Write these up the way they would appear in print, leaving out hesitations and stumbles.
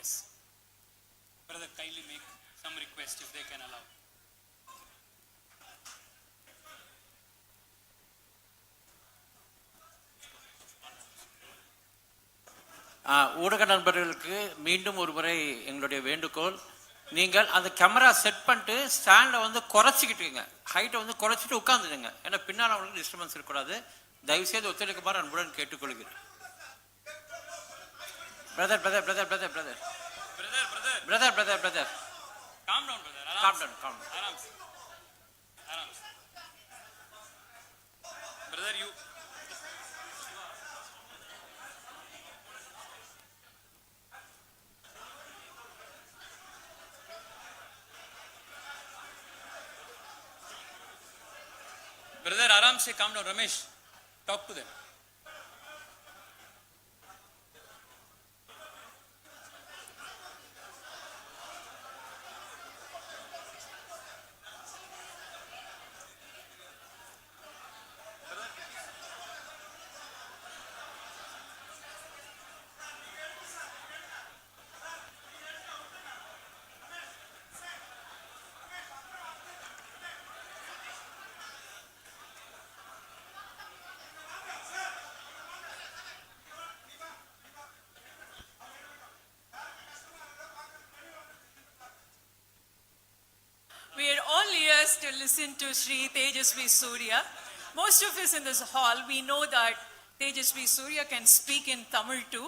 audience. Brother, kindly make some request if they can allow. ஊடக நண்பர்களுக்கு மீண்டும் ஒரு முறை எங்களுடைய வேண்டுகோள், நீங்கள் அந்த கேமரா செட் பண்ணிட்டு ஸ்டாண்டை வந்து குறைச்சிக்கிட்டுங்க, ஹைட்டை வந்து குறைச்சிட்டு உட்காந்துடுங்க. ஏன்னா பின்னால் அவங்களுக்கு டிஸ்டர்பன்ஸ் இருக்கக்கூடாது. தயவுசெய்து ஒத்துழைக்குமாறு அன்புடன் கேட்டுக்கொள்கிறேன். Brother brother brother brother brother Brother, brother. Brother brother brother Calm down, brother. calm down, calm down. Aram se. Aram se. Brother, you. Brother, Aram se, calm down. Ramesh, talk to them. We are all ears to listen to Sri Tejasvi Surya. Most of us in this hall, we know that Tejasvi Surya can speak in Tamil too.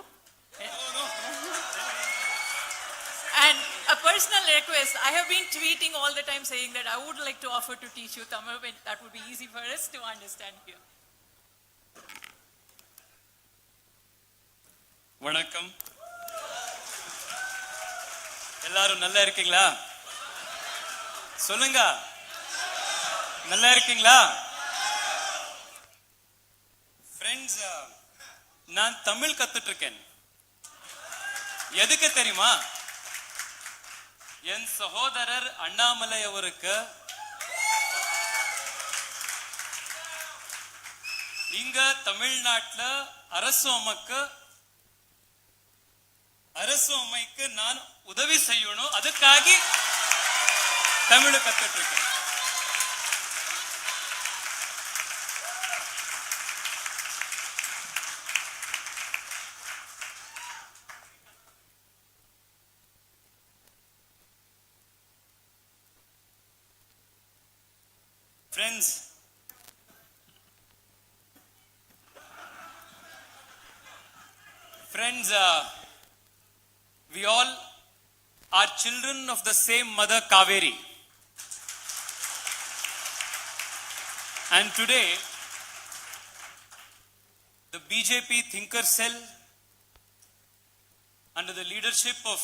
And a personal request, I have been tweeting all the time saying that I would like to offer to teach you Tamil, but that would be easy for us to understand here. வணக்கம். எல்லாரும் நல்லா இருக்கீங்களா? சொல்லுங்க, நல்லா இருக்கீங்களா? Friends, நான் தமிழ் கத்துட்டு இருக்கேன். எதுக்கு தெரியுமா? என் சகோதரர் அண்ணாமலை அவருக்கு இங்க தமிழ்நாட்டுல அரசு அமைக்கு நான் உதவி செய்யணும். அதுக்காக தமிழ் கத்துட்டு இருக்கேன். Friends, we all are children of the same mother, Kaveri. And today, the BJP Thinker Cell, under the leadership of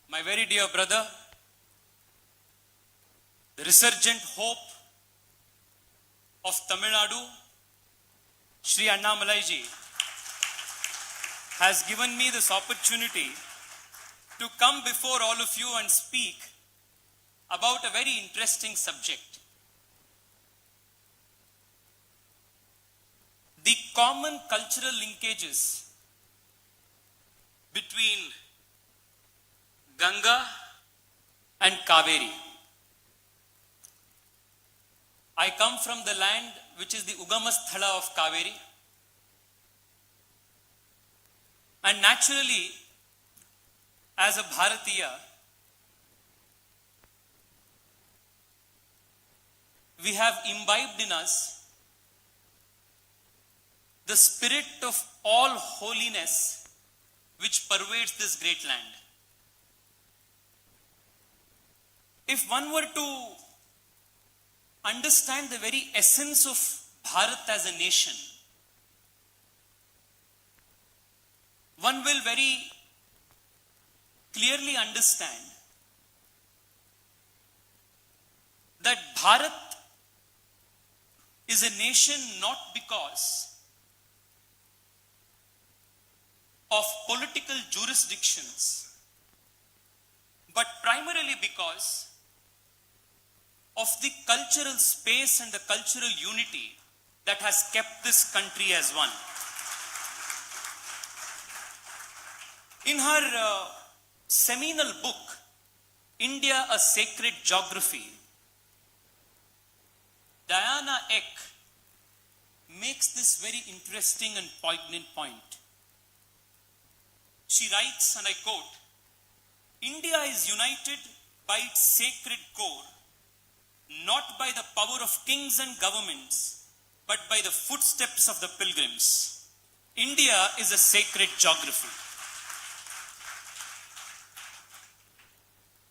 my very dear brother, the resurgent hope of Tamil Nadu, Sri Annamalai ji, has given me this opportunity to come before all of you and speak about a very interesting subject. The common cultural linkages between Ganga and Kaveri. I come from the land which is the Ugamasthala of Kaveri. And naturally, as a Bharatiya, we have imbibed in us the spirit of all holiness which pervades this great land. If one were to understand the very essence of Bharat as a nation, one will very clearly understand that Bharat is a nation not because of political jurisdictions, but primarily because of the cultural space and the cultural unity that has kept this country as one. In her seminal book, India, A Sacred Geography, Diana Eck makes this very interesting and poignant point. She writes, and I quote, India is united by its sacred core, not by the power of kings and governments, but by the footsteps of the pilgrims. India is a sacred geography.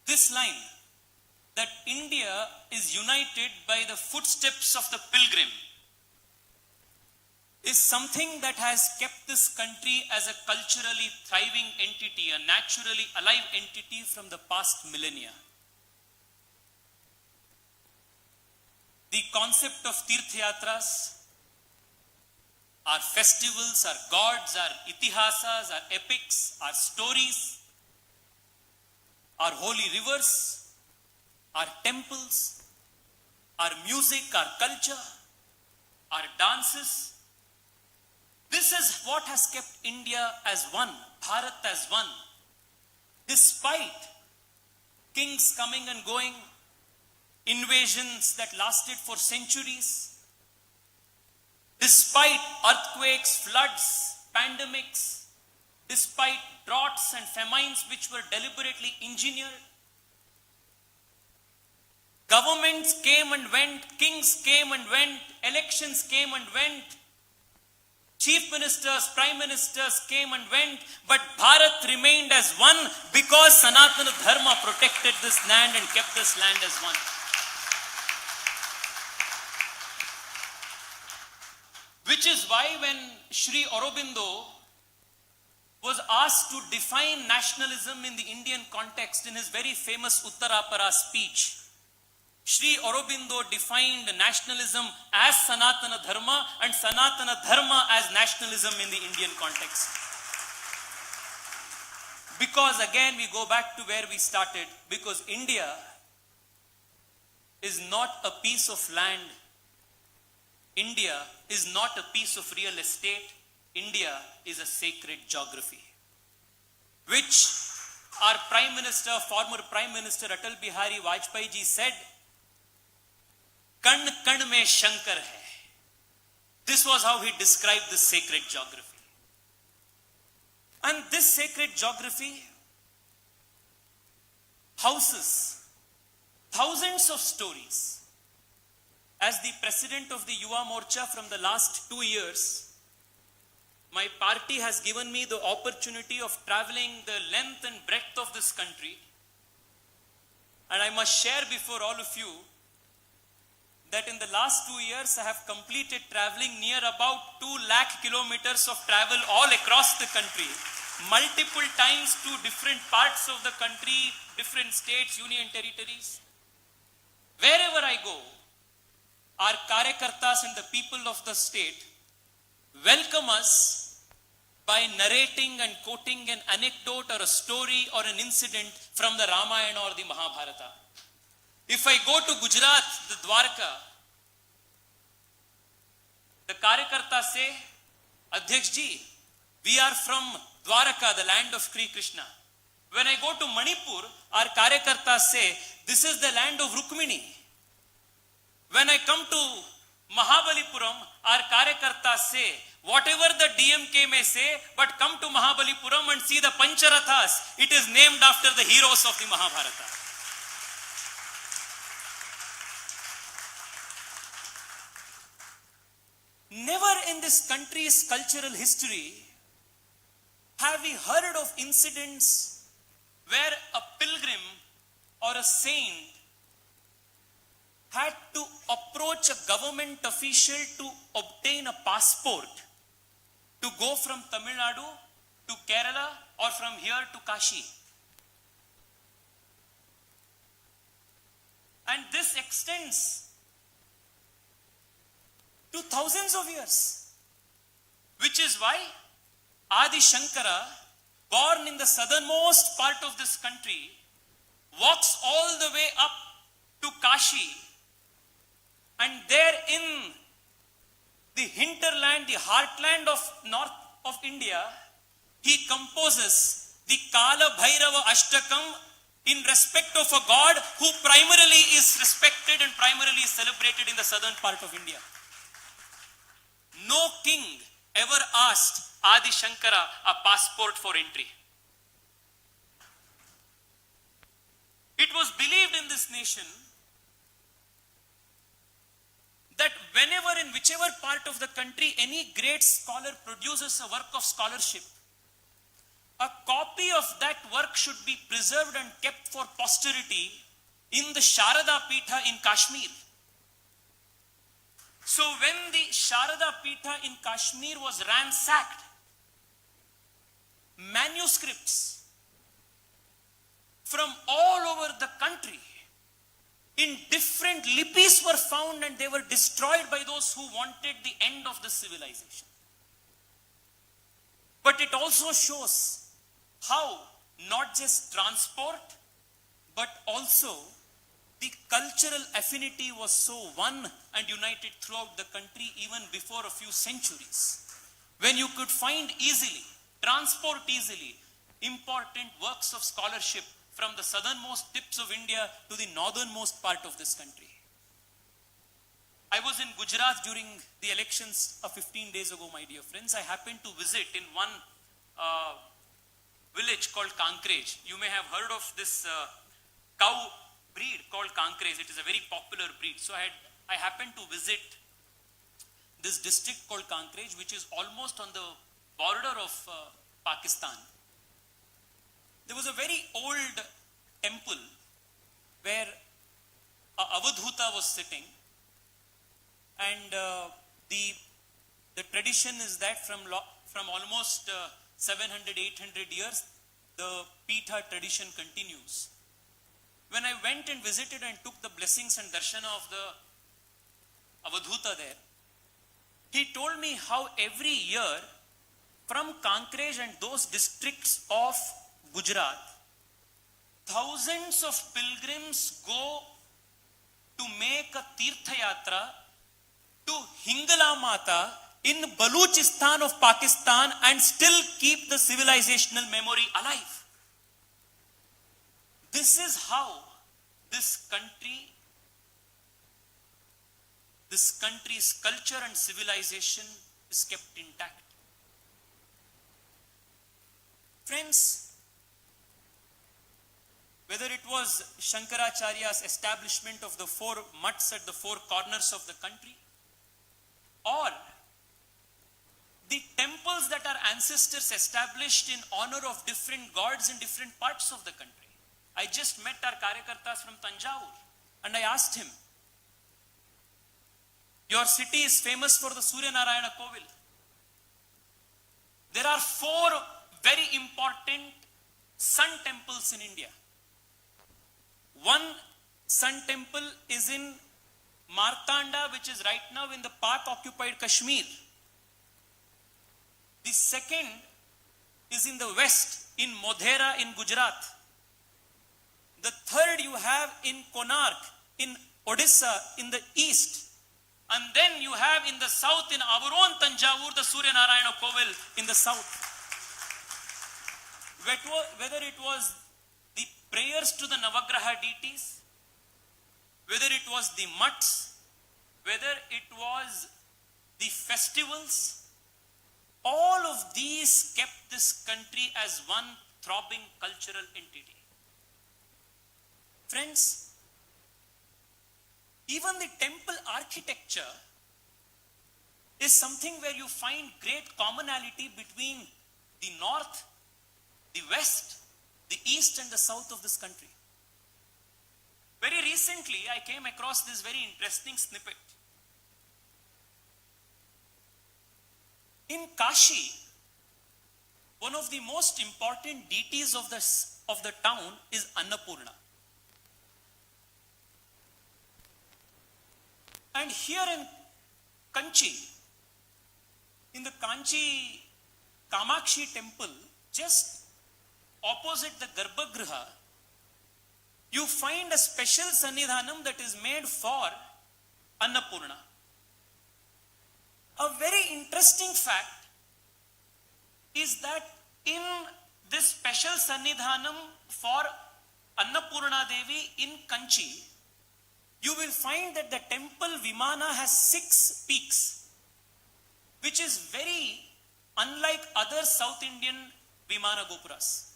This line, that India is united by the footsteps of the pilgrim, is something that has kept this country as a culturally thriving entity, a naturally alive entity from the past millennia. The concept of Tirth Yatras, our festivals, our gods, our itihasas, our epics, our stories, our holy rivers, our temples, our music, our culture, our dances. This is what has kept India as one, Bharat as one. Despite kings coming and going, invasions that lasted for centuries, despite earthquakes, floods, pandemics, despite droughts and famines which were deliberately engineered, governments came and went, kings came and went, elections came and went, chief ministers, prime ministers came and went, but Bharat remained as one because Sanatana Dharma protected this land and kept this land as one. Which is why when Sri Aurobindo was asked to define nationalism in the Indian context in his very famous Uttarapara speech, Sri Aurobindo defined nationalism as Sanatana Dharma and Sanatana Dharma as nationalism in the Indian context. Because again we go back to where we started, because India is not a piece of land. India is not a piece of real estate. India is a sacred geography, which our Prime Minister, former Prime Minister Atal Bihari Vajpayee ji said, "Kan kan mein Shankar hai." This was how he described this sacred geography. And this sacred geography houses thousands of stories. As the president of the Yuva Morcha from the last 2 years, my party has given me the opportunity of traveling the length and breadth of this country. And I must share before all of you that in the last 2 years, I have completed traveling near about 2 lakh kilometers of travel all across the country, multiple times to different parts of the country, different states, union territories. Wherever I go, our Karyakartas and the people of the state welcome us by narrating and quoting an anecdote or a story or an incident from the Ramayana or the Mahabharata. If I go to Gujarat, the Dwarka, the Karyakartas say, "Adhyaksh ji, we are from Dwarka, the land of Sri Krishna." When I go to Manipur, our Karyakartas say, "This is the land of Rukmini." When I come to Mahabalipuram, our Karyakartas say, "Whatever the DMK may say, but come to Mahabalipuram and see the Pancharathas. It is named after the heroes of the Mahabharata." Never in this country's cultural history have we heard of incidents where a pilgrim or a saint had to approach a government official to obtain a passport to go from Tamil Nadu to Kerala or from here to Kashi. And this extends to thousands of years. Which is why Adi Shankara, born in the southernmost part of this country, walks all the way up to Kashi, and there in the hinterland, the heartland of north of India, he composes the Kala Bhairava Ashtakam in respect of a god who primarily is respected and primarily is celebrated in the southern part of India. No king ever asked Adi Shankara a passport for entry. It was believed in this nation that whenever in whichever part of the country any great scholar produces a work of scholarship, a copy of that work should be preserved and kept for posterity in the Sharada Pitha in Kashmir. So when the Sharada Pitha in Kashmir was ransacked, manuscripts from all over the country in different lipis were found and they were destroyed by those who wanted the end of the civilization. But it also shows how not just transport but also the cultural affinity was so one and united throughout the country even before a few centuries, when you could find easily, transport easily, important works of scholarship from the southernmost tips of India to the northernmost part of this country. I was in Gujarat during the elections 15 days ago, my dear friends. I happened to visit in one village called Kankrej. You may have heard of this cow breed called Kankrej. It is a very popular breed. So I happened to visit this district called Kankrej, which is almost on the border of Pakistan. There was a very old temple where Avadhuta was sitting, and the tradition is that from almost 700-800 years, the Pitha tradition continues. When I went and visited and took the blessings and darshana of the Avadhuta there, he told me how every year from Kankrej and those districts of Gujarat, thousands of pilgrims go to make a Tirtha Yatra to Hingala Mata in Baluchistan of Pakistan and still keep the civilizational memory alive. This is how this country's culture and civilization is kept intact. Friends, whether it was Shankaracharya's establishment of the 4 mutts at the 4 corners of the country, or the temples that our ancestors established in honor of different gods in different parts of the country. I just met our Karyakartas from Tanjavur and I asked him, your city is famous for the Surya Narayana Kovil. There are 4 very important sun temples in India. One sun temple is in Martanda, which is right now in the Pak-occupied Kashmir. The second is in the west, in Modhera in Gujarat. The third you have in Konark, in Odisha, in the east. And then you have in the south, in our own Tanjavur, the Surya Narayana Kovil in the south. Whether it was the prayers to the Navagraha deities, whether it was the mutts, whether it was the festivals, all of these kept this country as one throbbing cultural entity. Friends, even the temple architecture is something where you find great commonality between the north, the west, the east and the south of this country. Very recently, I came across this very interesting snippet. In Kashi, one of the most important deities of the town is Annapurna. And here in Kanchi, in the Kanchi Kamakshi temple, just opposite the Garbhagriha, you find a special Sannidhanam that is made for Annapurna. A very interesting fact is that in this special Sannidhanam for Annapurna Devi in Kanchi, you will find that the temple Vimana has 6 peaks, which is very unlike other South Indian Vimana Gopuras.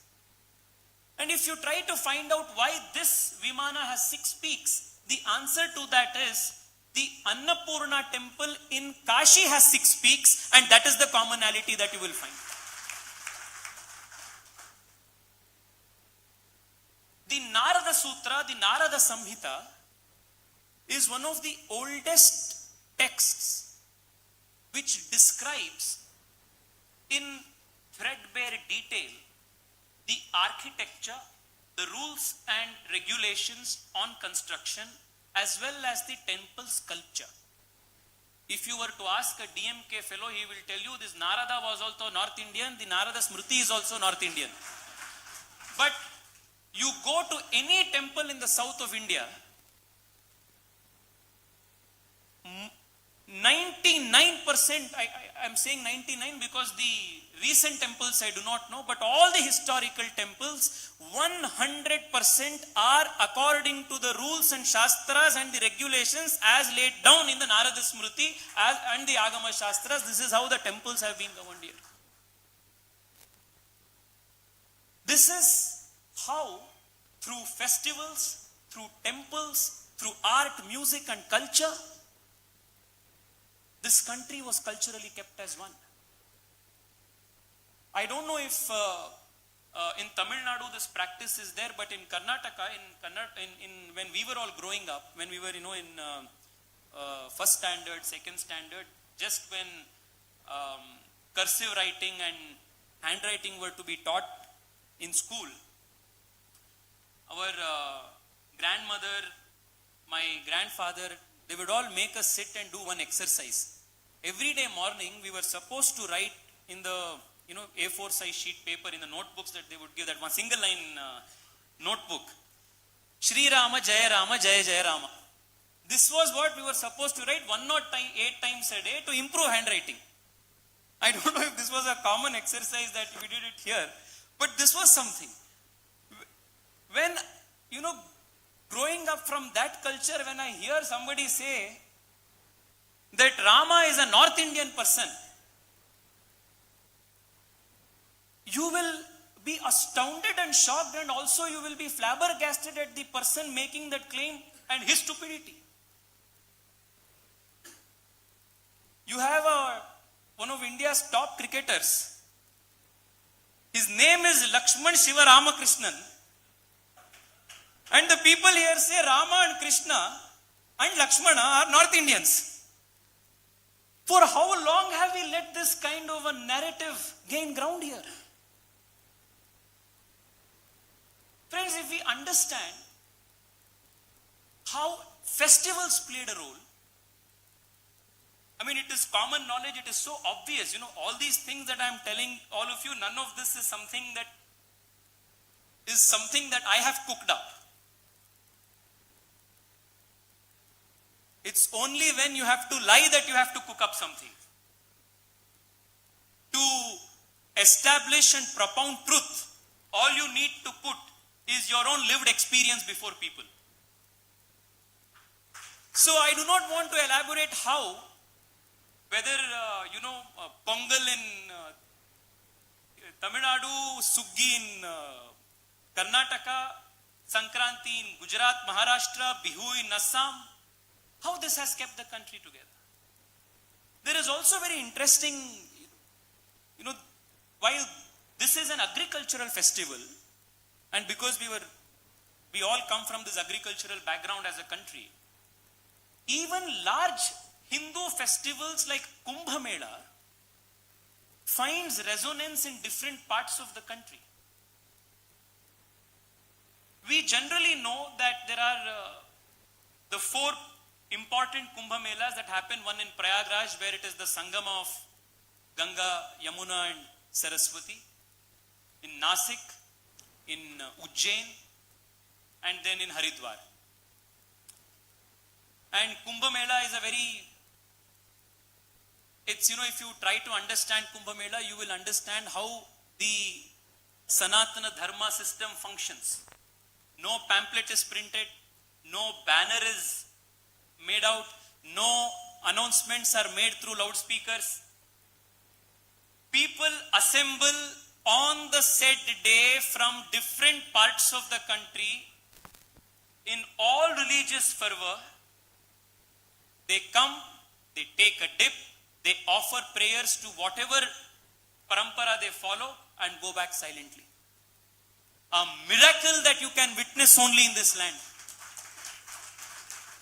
And if you try to find out why this Vimana has 6 peaks, the answer to that is the Annapurna temple in Kashi has 6 peaks, and that is the commonality that you will find. The Narada Sutra, the Narada Samhita, is one of the oldest texts which describes in threadbare detail the architecture, the rules and regulations on construction, as well as the temple sculpture. If you were to ask a DMK fellow, he will tell you this Narada was also North Indian, the Narada Smriti is also North Indian. But you go to any temple in the south of India, 99%, I'm saying 99 because the recent temples I do not know, but all the historical temples, 100% are according to the rules and Shastras and the regulations as laid down in the Narada Smriti and the Agama Shastras. This is how the temples have been governed here. This is how, through festivals, through temples, through art, music and culture, this country was culturally kept as one. I don't know if in Tamil Nadu this practice is there, but in Karnataka, when we were all growing up, when we were in first standard, second standard, just when cursive writing and handwriting were to be taught in school, our grandmother, my grandfather, they would all make us sit and do one exercise. Every day morning, we were supposed to write in the A4 size sheet paper in the notebooks that they would give, that one single line notebook. Shri Rama Jaya Rama Jaya Jaya Rama. This was what we were supposed to write 108 times a day to improve handwriting. I don't know if this was a common exercise that we did it here, but this was something. When, growing up from that culture, when I hear somebody say that Rama is a North Indian person, you will be astounded and shocked, and also you will be flabbergasted at the person making that claim and his stupidity. You have one of India's top cricketers. His name is Lakshman Shiva Ramakrishnan. And the people here say Rama and Krishna and Lakshmana are North Indians. For how long have we let this kind of a narrative gain ground here? Friends, if we understand how festivals played a role, it is common knowledge, it is so obvious, all these things that I am telling all of you, none of this is something that I have cooked up. It's only when you have to lie that you have to cook up something. To establish and propound truth, all you need to put is your own lived experience before people. So I do not want to elaborate how, whether, Pongal in Tamil Nadu, Suggi in Karnataka, Sankranti in Gujarat, Maharashtra, Bihu in Assam, how this has kept the country together. There is also very interesting, while this is an agricultural festival, and because we all come from this agricultural background as a country, even large Hindu festivals like Kumbh Mela finds resonance in different parts of the country. We generally know that there are the 4 important Kumbh Melas that happen, one in Prayagraj, where it is the Sangama of Ganga, Yamuna and Saraswati, in Nasik, in Ujjain, and then in Haridwar. And Kumbh Mela is if you try to understand Kumbh Mela, you will understand how the Sanatana Dharma system functions. No pamphlet is printed, no banner is made out, no announcements are made through loudspeakers. People assemble on the said day from different parts of the country in all religious fervor. They come, they take a dip, they offer prayers to whatever parampara they follow and go back silently. A miracle that you can witness only in this land.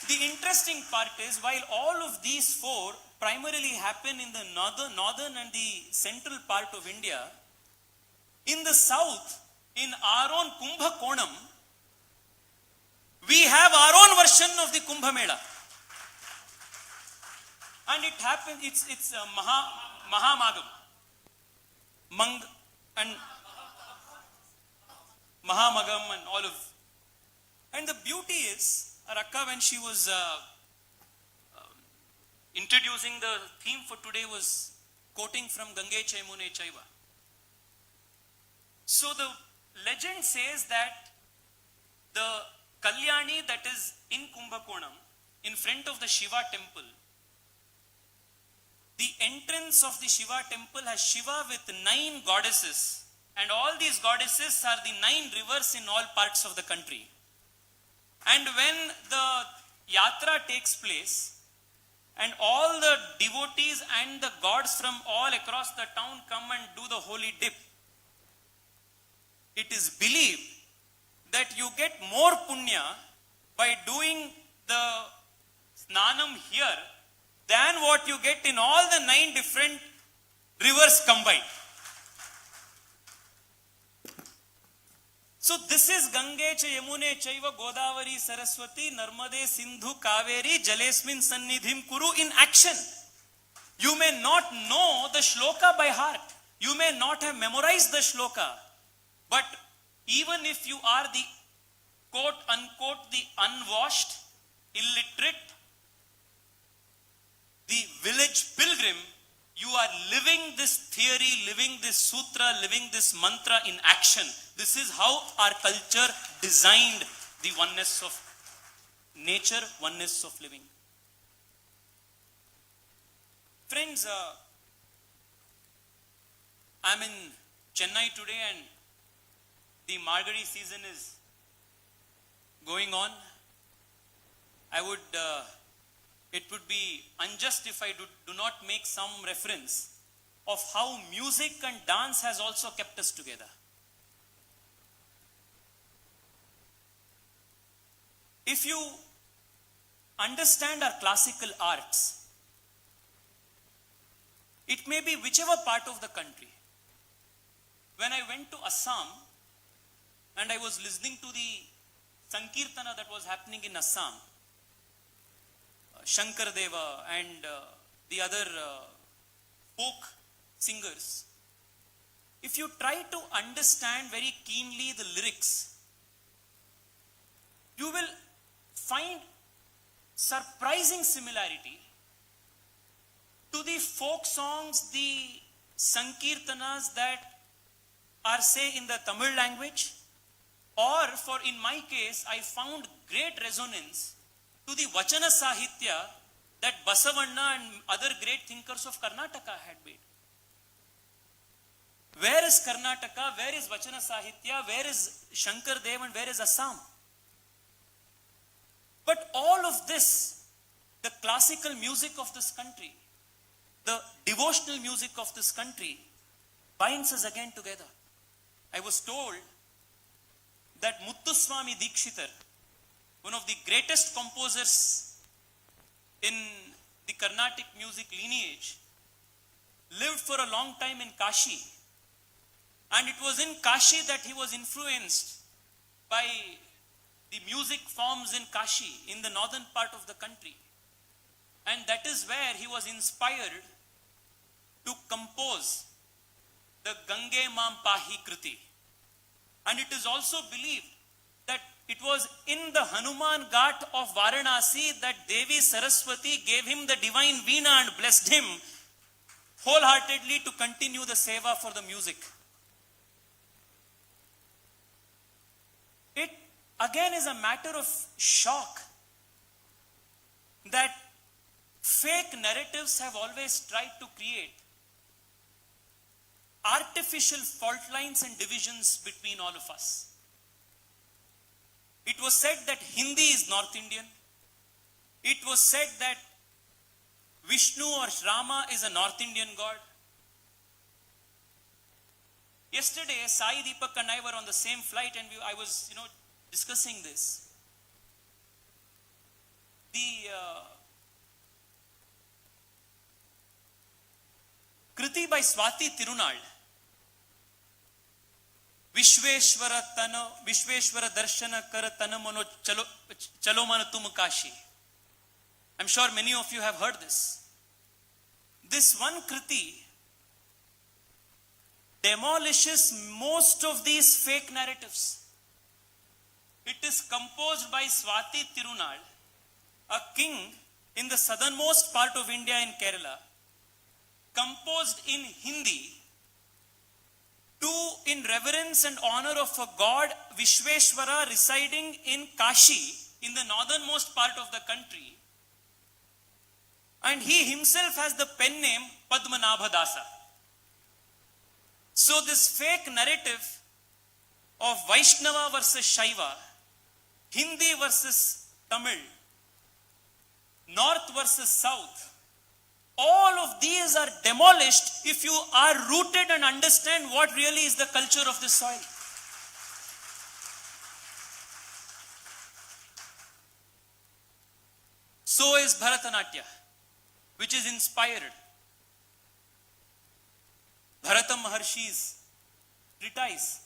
The interesting part is, while all of these four primarily happen in the northern and the central part of India, in the south, in our own Kumbha Konam, we have our own version of the Kumbha Mela. And it happens, it's Mahamagam. Mang and Mahamagam and all of. And the beauty is, Arakka, when she was introducing the theme for today, was quoting from Gange Chaimune Chaiva. So the legend says that the Kalyani that is in Kumbhakonam, in front of the Shiva temple, the entrance of the Shiva temple has Shiva with 9 goddesses, and all these goddesses are the 9 rivers in all parts of the country. And when the yatra takes place, and all the devotees and the gods from all across the town come and do the holy dip, it is believed that you get more punya by doing the snanam here than what you get in all the 9 different rivers combined. So this is Gange cha Yamune chaiva Godavari Saraswati Narmade Sindhu Kaveri Jalesmin Sannidhim Kuru in action. You may not know the shloka by heart. You may not have memorized the shloka. But even if you are the quote unquote the unwashed, illiterate, the village pilgrim, you are living this theory, living this sutra, living this mantra in action. This is how our culture designed the oneness of nature, oneness of living. Friends, I'm in Chennai today and the Margari season is going on. It would be unjust if I do not make some reference of how music and dance has also kept us together. If you understand our classical arts, it may be whichever part of the country. When I went to Assam and I was listening to the Sankirtana that was happening in Assam, Shankar Deva and the other folk singers, if you try to understand very keenly the lyrics, you will find surprising similarity to the folk songs, the Sankirtanas that are, say, in the Tamil language, or for in my case, I found great resonance to the Vachana Sahitya that Basavanna and other great thinkers of Karnataka had made. Where is Karnataka? Where is Vachana Sahitya? Where is Shankar Dev and where is Assam? But all of this, the classical music of this country, the devotional music of this country, binds us again together. I was told that Muthuswami Dikshitar, one of the greatest composers in the Carnatic music lineage, lived for a long time in Kashi. And it was in Kashi that he was influenced by the music forms in Kashi, in the northern part of the country. And that is where he was inspired to compose the Gange Mam Pahi Kriti. And it is also believed that it was in the Hanuman Ghat of Varanasi that Devi Saraswati gave him the divine Veena and blessed him wholeheartedly to continue the seva for the music. again is a matter of shock that fake narratives have always tried to create artificial fault lines and divisions between all of us. It was said that Hindi is North Indian. It was said that Vishnu or Rama is a North Indian god. Yesterday, Sai, Deepak and I were on the same flight and I was, discussing this. The Kriti by Swati Tirunal, Vishweshwara Darshana Kara Tanamano Chalo Mana Tum Kashi. I'm sure many of you have heard this. This one Kriti demolishes most of these fake narratives. It is composed by Swati Tirunal, a king in the southernmost part of India in Kerala, composed in Hindi in reverence and honor of a god Vishweshwara residing in Kashi in the northernmost part of the country. And he himself has the pen name Padmanabhadasa. So this fake narrative of Vaishnava versus Shaiva, Hindi versus Tamil, North versus South, all of these are demolished if you are rooted and understand what really is the culture of this soil. So is Bharatanatyam, which is inspired. Bharata Maharshi's treatise.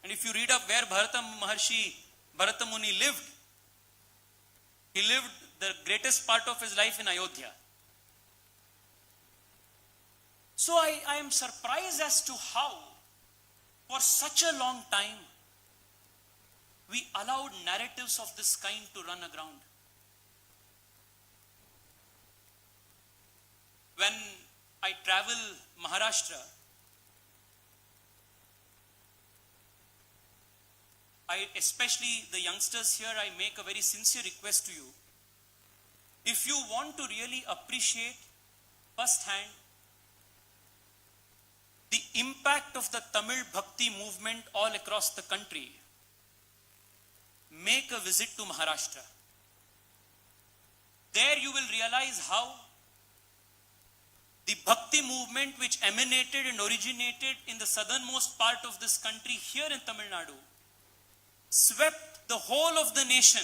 And if you read up where Bharata Muni lived, he lived the greatest part of his life in Ayodhya. So I am surprised as to how, for such a long time, we allowed narratives of this kind to run aground. When I travel Maharashtra, especially the youngsters here, I make a very sincere request to you. If you want to really appreciate firsthand the impact of the Tamil Bhakti movement all across the country, make a visit to Maharashtra. There you will realize how the Bhakti movement, which emanated and originated in the southernmost part of this country here in Tamil Nadu, swept the whole of the nation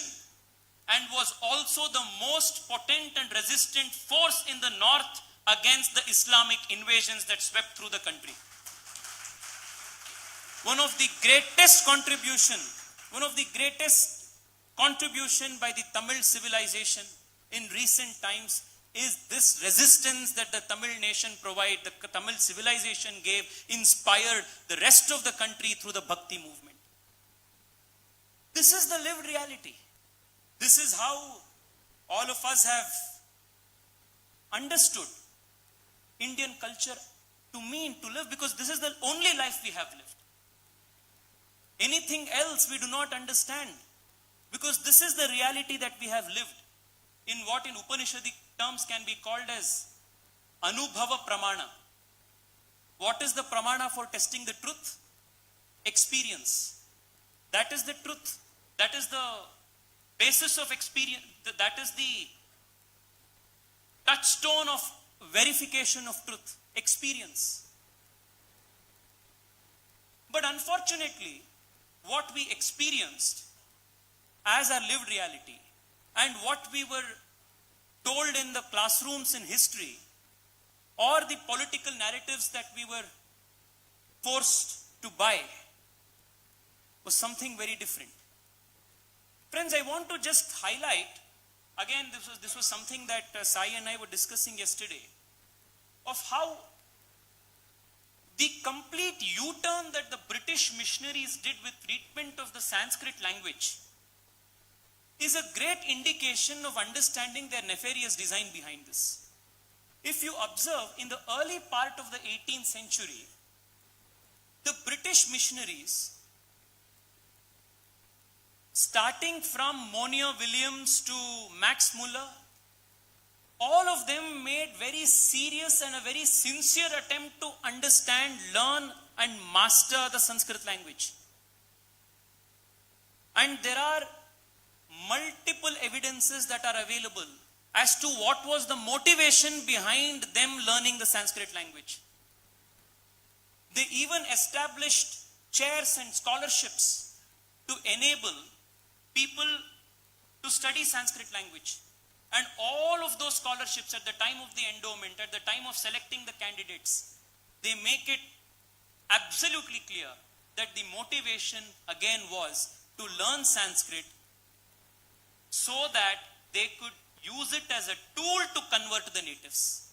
and was also the most potent and resistant force in the north against the Islamic invasions that swept through the country. One of the greatest contribution by the Tamil civilization in recent times is this resistance that the Tamil nation provided, the Tamil civilization gave, inspired the rest of the country through the Bhakti movement. This is the lived reality. This is how all of us have understood Indian culture to mean, to live, because this is the only life we have lived. Anything else we do not understand, because this is the reality that we have lived in what in Upanishadic terms can be called as Anubhava Pramana. What is the pramana for testing the truth? Experience. That is the truth. That is the basis of experience. That is the touchstone of verification of truth. Experience. But unfortunately, what we experienced as our lived reality and what we were told in the classrooms in history, or the political narratives that we were forced to buy, was something very different. Friends, I want to just highlight, again, this was something that Sai and I were discussing yesterday, of how the complete U-turn that the British missionaries did with treatment of the Sanskrit language is a great indication of understanding their nefarious design behind this. If you observe, in the early part of the 18th century, the British missionaries starting from Monier Williams to Max Muller, all of them made very serious and a very sincere attempt to understand, learn and master the Sanskrit language. And there are multiple evidences that are available as to what was the motivation behind them learning the Sanskrit language. They even established chairs and scholarships to enable people to study Sanskrit language. And all of those scholarships at the time of the endowment, at the time of selecting the candidates, they make it absolutely clear that the motivation again was to learn Sanskrit so that they could use it as a tool to convert the natives.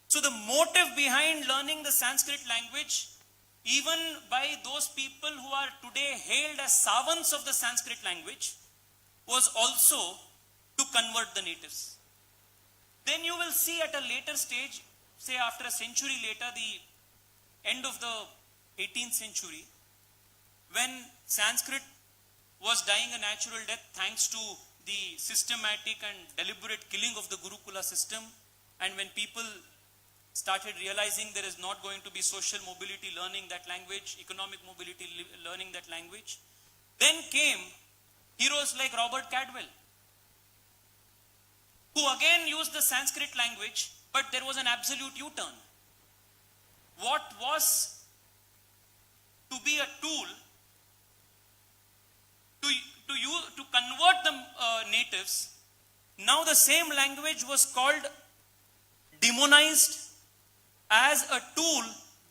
So the motive behind learning the Sanskrit language, even by those people who are today hailed as savants of the Sanskrit language, was also to convert the natives. Then you will see at a later stage, say after a century later, the end of the 18th century, when Sanskrit was dying a natural death thanks to the systematic and deliberate killing of the Gurukula system, and when people started realizing there is not going to be social mobility learning that language, economic mobility learning that language, then came heroes like Robert Cadwell, who again used the Sanskrit language, but there was an absolute U-turn. What was to be a tool to convert the natives, now the same language was called demonized as a tool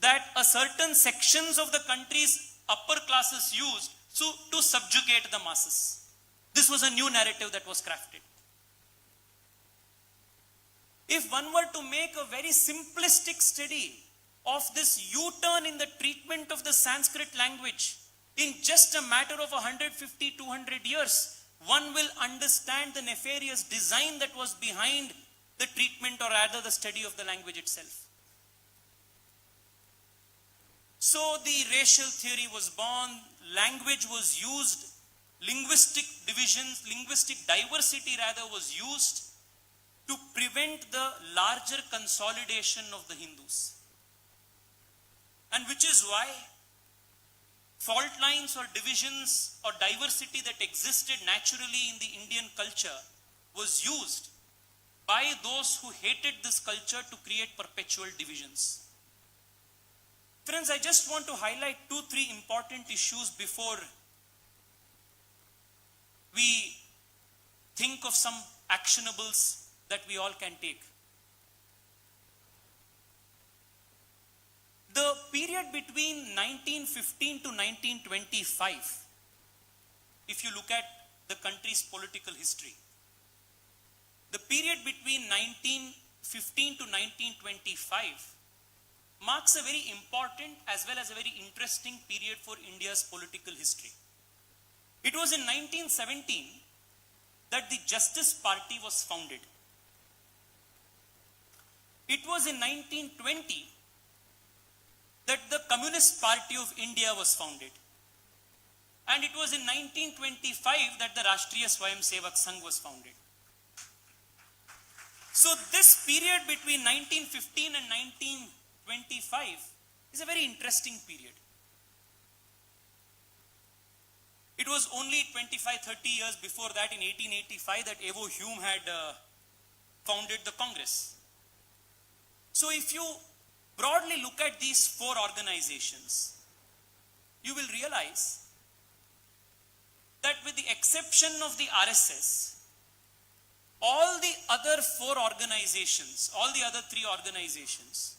that a certain sections of the country's upper classes used to subjugate the masses. This was a new narrative that was crafted. If one were to make a very simplistic study of this U-turn in the treatment of the Sanskrit language, in just a matter of 150, 200 years, one will understand the nefarious design that was behind the treatment, or rather the study of the language itself. So the racial theory was born, language was used, linguistic divisions, linguistic diversity rather was used to prevent the larger consolidation of the Hindus. And which is why fault lines or divisions or diversity that existed naturally in the Indian culture was used by those who hated this culture to create perpetual divisions. Friends, I just want to highlight 2-3 important issues before we think of some actionables that we all can take. The period between 1915 to 1925, if you look at the country's political history, the period between 1915 to 1925 marks a very important as well as a very interesting period for India's political history. It was in 1917 that the Justice Party was founded. It was in 1920 that the Communist Party of India was founded. And it was in 1925 that the Rashtriya Swayamsevak Sangh was founded. So this period between 1915 and 1925 is a very interesting period. It was only 25-30 years before that, in 1885, that Evo Hume had founded the Congress. So if you broadly look at these 4 organizations, you will realize that with the exception of the RSS, all the other 4 organizations, all the other 3 organizations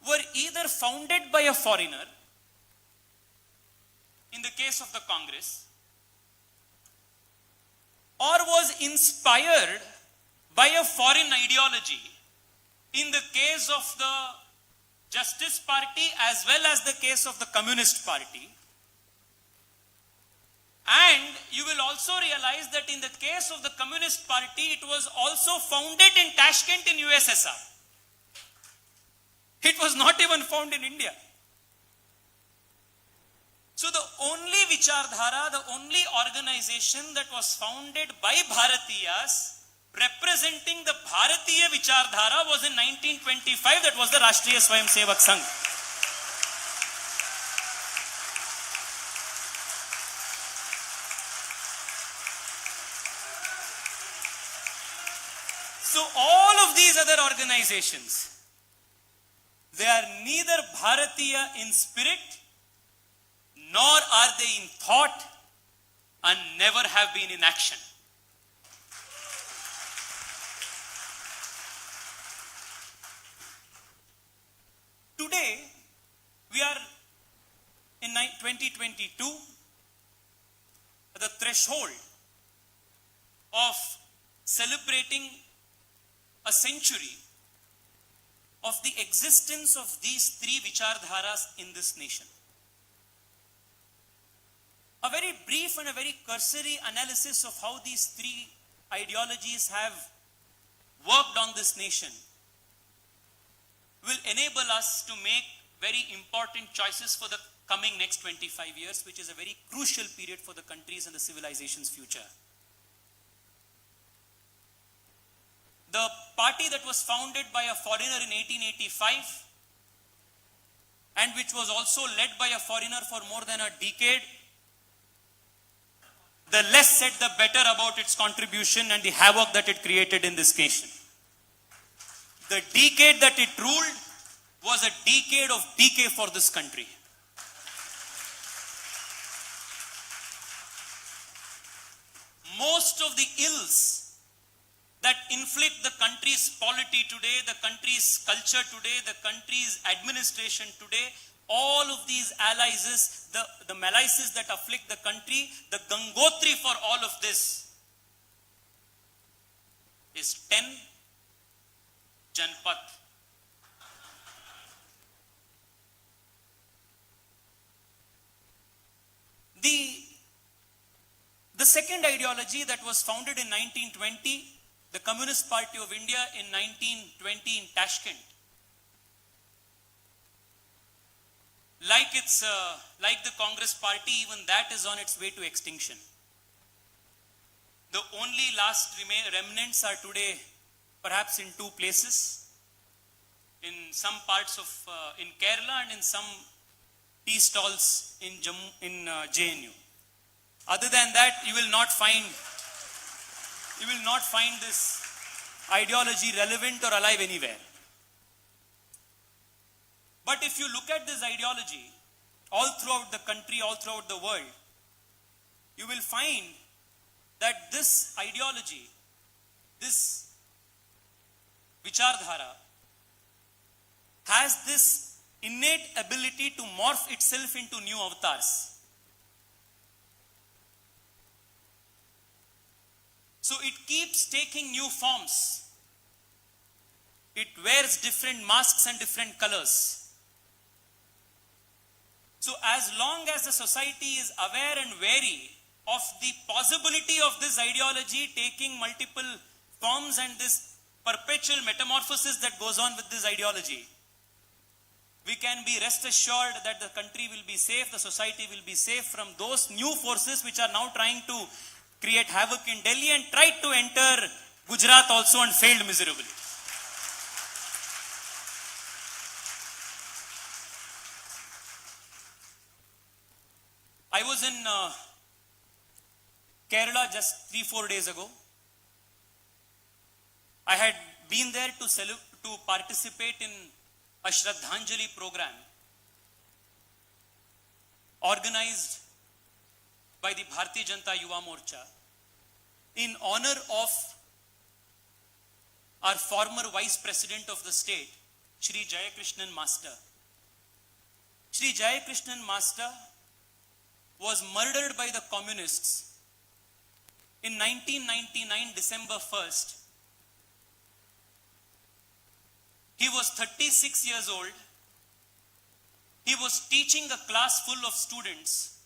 were either founded by a foreigner, in the case of the Congress, or was inspired by a foreign ideology, in the case of the Justice Party as well as the case of the Communist Party. And you will also realize that in the case of the Communist Party, it was also founded in Tashkent in USSR. It was not even found in India. So the only Vichardhara, the only organization that was founded by Bharatiyas representing the Bharatiya Vichardhara was in 1925, that was the Rashtriya Swayamsevak Sangh. So all of these other organizations, they are neither Bharatiya in spirit, nor are they in thought, and never have been in action. Today, we are in 2022, at the threshold of celebrating a century of the existence of these three Vichardharas in this nation. A very brief and a very cursory analysis of how these three ideologies have worked on this nation will enable us to make very important choices for the coming next 25 years, which is a very crucial period for the country's and the civilization's future. The party that was founded by a foreigner in 1885 and which was also led by a foreigner for more than a decade, the less said the better about its contribution and the havoc that it created in this nation. The decade that it ruled was a decade of decay for this country. Most of the ills that inflict the country's polity today, the country's culture today, the country's administration today, all of these allies, the malices that afflict the country, the Gangotri for all of this is 10 Janpat. The second ideology that was founded in 1920, the Communist Party of India in 1920 in Tashkent, like the Congress Party, even that is on its way to extinction. The only last remnants are today perhaps in two places, in some parts of in Kerala and in some tea stalls in JNU. Other than that, you will not find this ideology relevant or alive anywhere. But if you look at this ideology all throughout the country, all throughout the world, you will find that this ideology, this Vichardhara, has this innate ability to morph itself into new avatars. So it keeps taking new forms. It wears different masks and different colors. So as long as the society is aware and wary of the possibility of this ideology taking multiple forms and this perpetual metamorphosis that goes on with this ideology, we can be rest assured that the country will be safe, the society will be safe from those new forces which are now trying to create havoc in Delhi and tried to enter Gujarat also and failed miserably. I was in Kerala just 3-4 days ago. I had been there to participate in a Shraddhanjali program organized by the Bharatiya Janata Yuva Morcha in honor of our former Vice President of the state, Shri Jayakrishnan Master. Shri Jayakrishnan Master was murdered by the communists in 1999, December 1st. He was 36 years old. He was teaching a class full of students,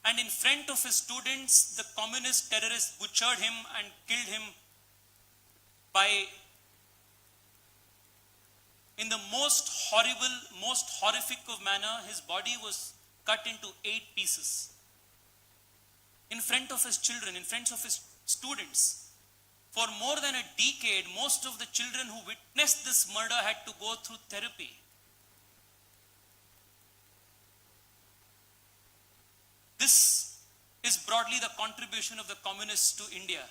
and in front of his students, the communist terrorists butchered him and killed him in the most horrible, most horrific of manner. His body was cut into 8 pieces in front of his children, in front of his students. For more than a decade, most of the children who witnessed this murder had to go through therapy. This is broadly the contribution of the communists to India.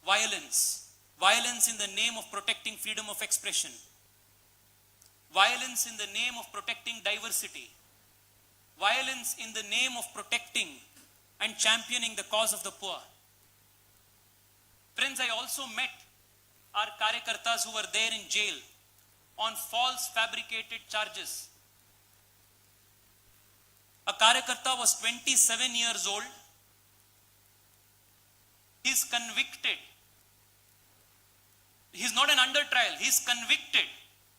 Violence. Violence in the name of protecting freedom of expression. Violence in the name of protecting diversity. Violence in the name of protecting and championing the cause of the poor. Friends, I also met our karyakartas who were there in jail on false fabricated charges. A karyakarta was 27 years old. He is convicted. He is not an under trial. He is convicted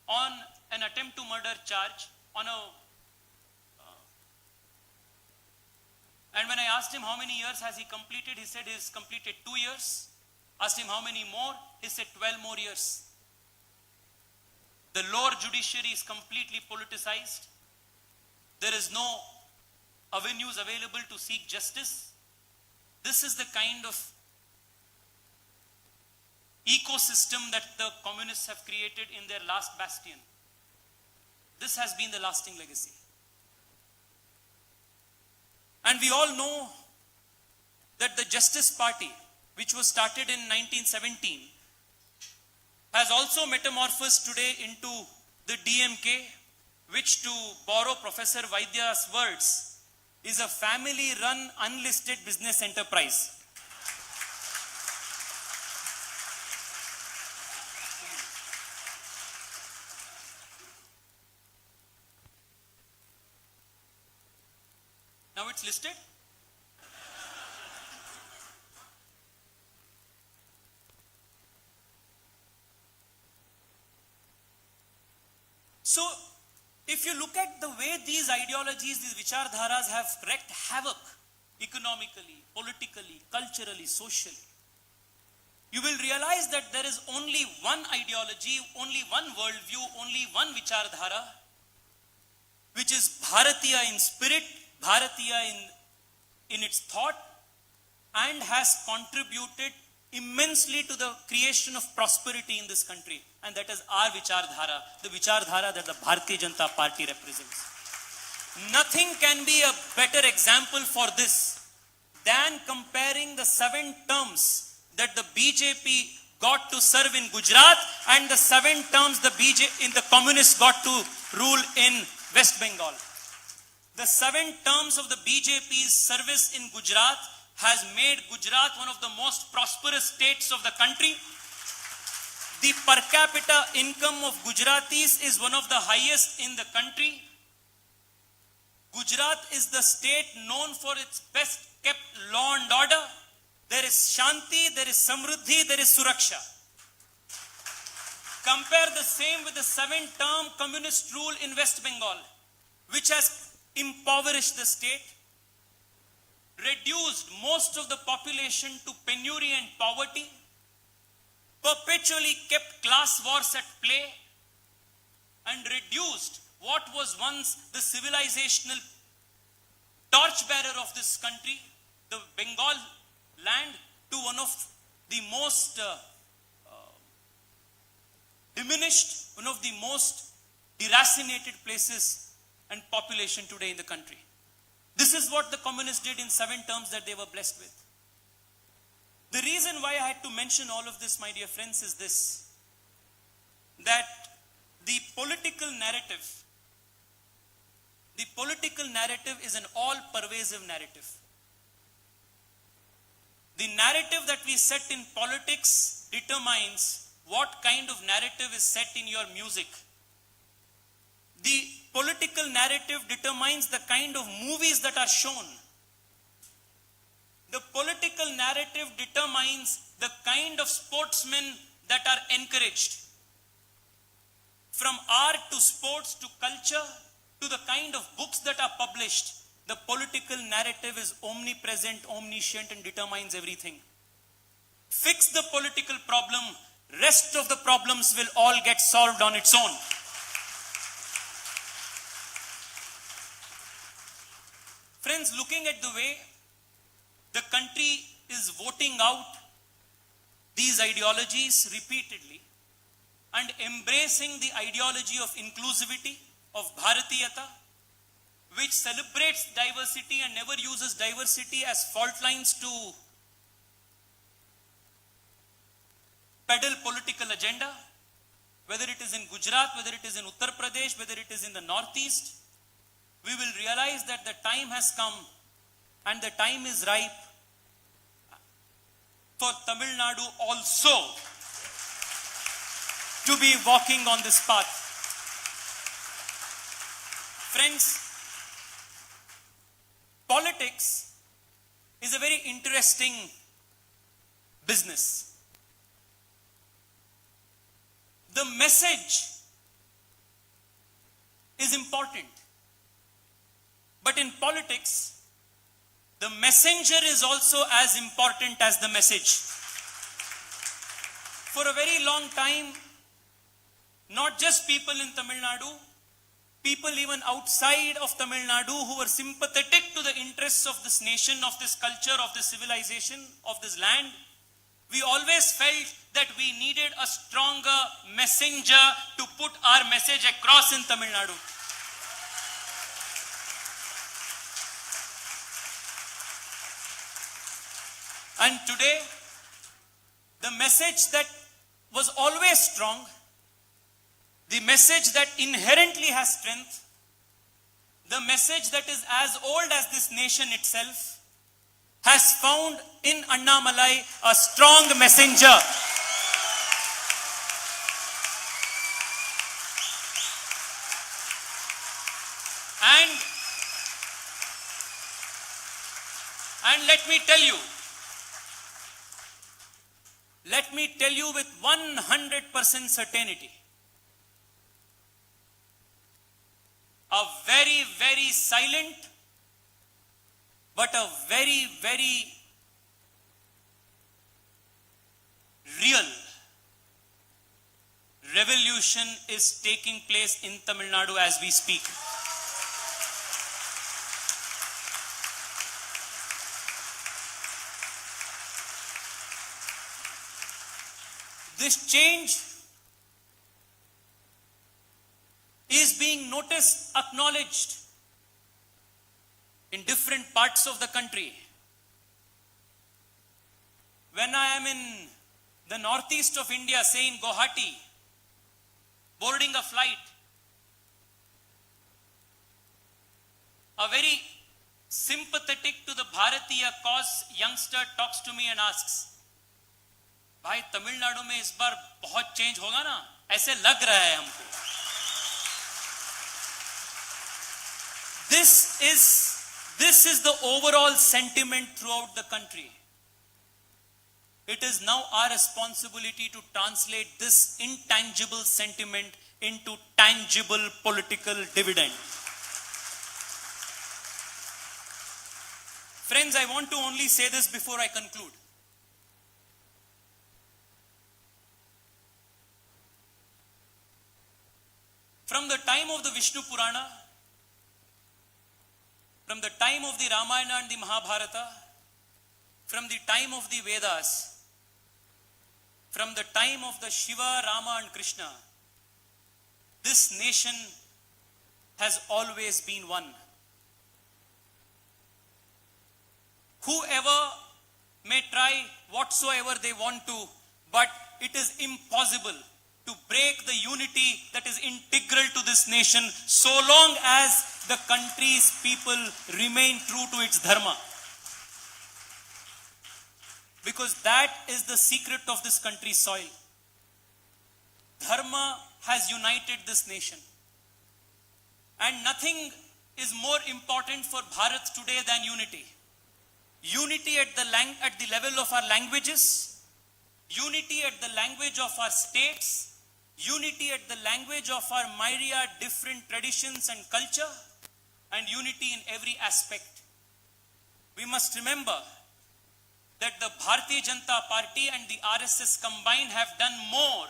on an attempt to murder charge on a and when I asked him how many years has he completed, he said he has completed 2 years. Asked him how many more, he said 12 more years. The lower judiciary is completely politicized. There is no avenues available to seek justice. This is the kind of ecosystem that the communists have created in their last bastion. This has been the lasting legacy. And we all know that the Justice Party, which was started in 1917, has also metamorphosed today into the DMK, which, to borrow Professor Vaidya's words, is a family-run unlisted business enterprise. Now it's listed. So, if you look at the way these ideologies, these vichardharas have wreaked havoc economically, politically, culturally, socially, you will realize that there is only one ideology, only one worldview, only one vichardhara, which is Bharatiya in spirit, Bharatiya in its thought, and has contributed immensely to the creation of prosperity in this country. And that is our vichardhara, the vichardhara that the Bharatiya Janata Party represents. Nothing can be a better example for this than comparing the 7 terms that the BJP got to serve in Gujarat and the 7 terms the communists got to rule in West Bengal. The 7 terms of the BJP's service in Gujarat has made Gujarat one of the most prosperous states of the country. The per capita income of Gujaratis is one of the highest in the country. Gujarat is the state known for its best kept law and order. There is Shanti, there is Samruddhi, there is Suraksha. Compare the same with the 7-term communist rule in West Bengal, which has impoverished the state, reduced most of the population to penury and poverty, perpetually kept class wars at play, and reduced what was once the civilizational torchbearer of this country, the Bengal land, to one of the most diminished, one of the most deracinated places and population today in the country. This is what the communists did in 7 terms that they were blessed with. The reason why I had to mention all of this, my dear friends, is this: that the political narrative is an all-pervasive narrative. The narrative that we set in politics determines what kind of narrative is set in your music. The political narrative determines the kind of movies that are shown. The political narrative determines the kind of sportsmen that are encouraged. From art to sports to culture to the kind of books that are published, the political narrative is omnipresent, omniscient, and determines everything. Fix the political problem, rest of the problems will all get solved on its own. Friends, looking at the way the country is voting out these ideologies repeatedly and embracing the ideology of inclusivity, of Bharatiyata, which celebrates diversity and never uses diversity as fault lines to peddle political agenda, whether it is in Gujarat, whether it is in Uttar Pradesh, whether it is in the Northeast, we will realize that the time has come and the time is ripe for Tamil Nadu also to be walking on this path. Friends, politics is a very interesting business. The message is important. But in politics, the messenger is also as important as the message. For a very long time, not just people in Tamil Nadu, people even outside of Tamil Nadu who were sympathetic to the interests of this nation, of this culture, of this civilization, of this land, we always felt that we needed a stronger messenger to put our message across in Tamil Nadu. And today, the message that was always strong, the message that inherently has strength, the message that is as old as this nation itself, has found in Dinamalar a strong messenger. And let me tell you with 100% certainty, a very, very silent, but a very, very real revolution is taking place in Tamil Nadu as we speak. This change is being noticed, acknowledged in different parts of the country. When I am in the northeast of India, say in Guwahati, boarding a flight, a very sympathetic to the Bharatiya cause youngster talks to me and asks, भाई तमिलनाडु में इस बार बहुत change होगा ना, ऐसे लग रहा है हमको. This is the overall sentiment throughout the country. It is now our responsibility to translate this intangible sentiment into tangible political dividend. Friends, I want to only say this before I conclude. From the time of the Vishnu Purana, from the time of the Ramayana and the Mahabharata, from the time of the Vedas, from the time of the Shiva, Rama and Krishna, this nation has always been one. Whoever may try whatsoever they want to, but it is impossible to break the unity that is integral to this nation so long as the country's people remain true to its dharma. Because that is the secret of this country's soil. Dharma has united this nation. And nothing is more important for Bharat today than unity. Unity at the level of our languages, unity at the language of our states, unity at the language of our myriad different traditions and culture, and unity in every aspect. We must remember that the Bharatiya Janata Party and the RSS combined have done more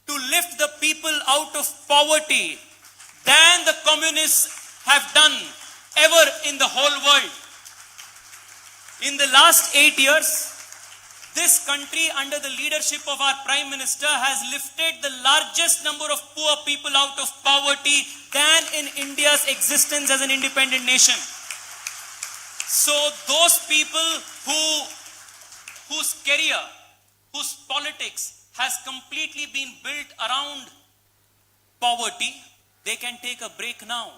to lift the people out of poverty than the communists have done ever in the whole world. In the last 8 years, this country under the leadership of our Prime Minister has lifted the largest number of poor people out of poverty than in India's existence as an independent nation. So those people whose career, whose politics has completely been built around poverty, they can take a break now.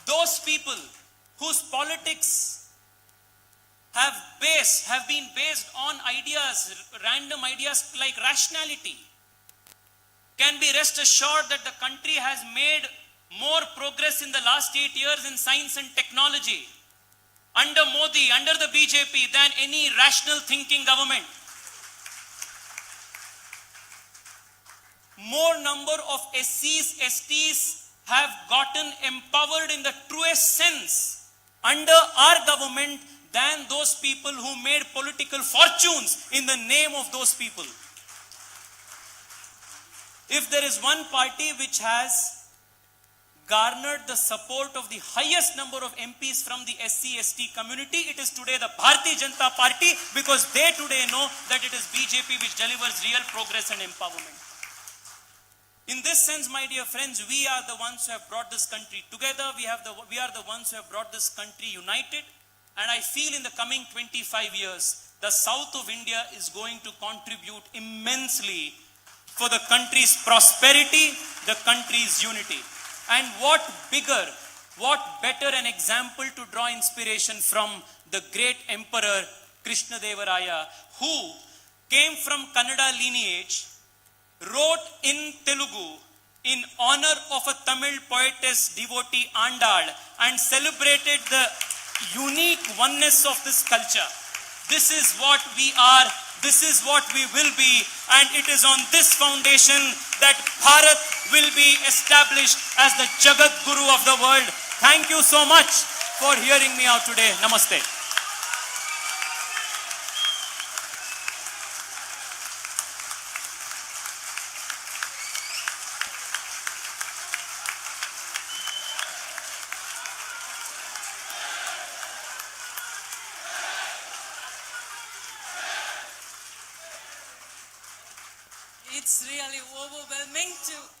Those people whose politics have been based on ideas, random ideas like rationality, can be rest assured that the country has made more progress in the last 8 years in science and technology under Modi, under the BJP, than any rational thinking government. More number of SCs, STs have gotten empowered in the truest sense under our government than those people who made political fortunes in the name of those people. If there is one party which has garnered the support of the highest number of MPs from the SC/ST community, it is today the Bharatiya Janata Party, because they today know that it is BJP which delivers real progress and empowerment. In this sense, my dear friends, we are the ones who have brought this country together. We are the ones who have brought this country united. And I feel in the coming 25 years, the south of India is going to contribute immensely for the country's prosperity, the country's unity. And what bigger, what better an example to draw inspiration from the great emperor Krishnadevaraya, who came from Kannada lineage, wrote in Telugu in honor of a Tamil poetess devotee Andal, and celebrated the unique oneness of this culture. This is what we are, this is what we will be, and it is on this foundation that Bharat will be established as the Jagat Guru of the world. Thank you so much for hearing me out today. Namaste. It's really overwhelming to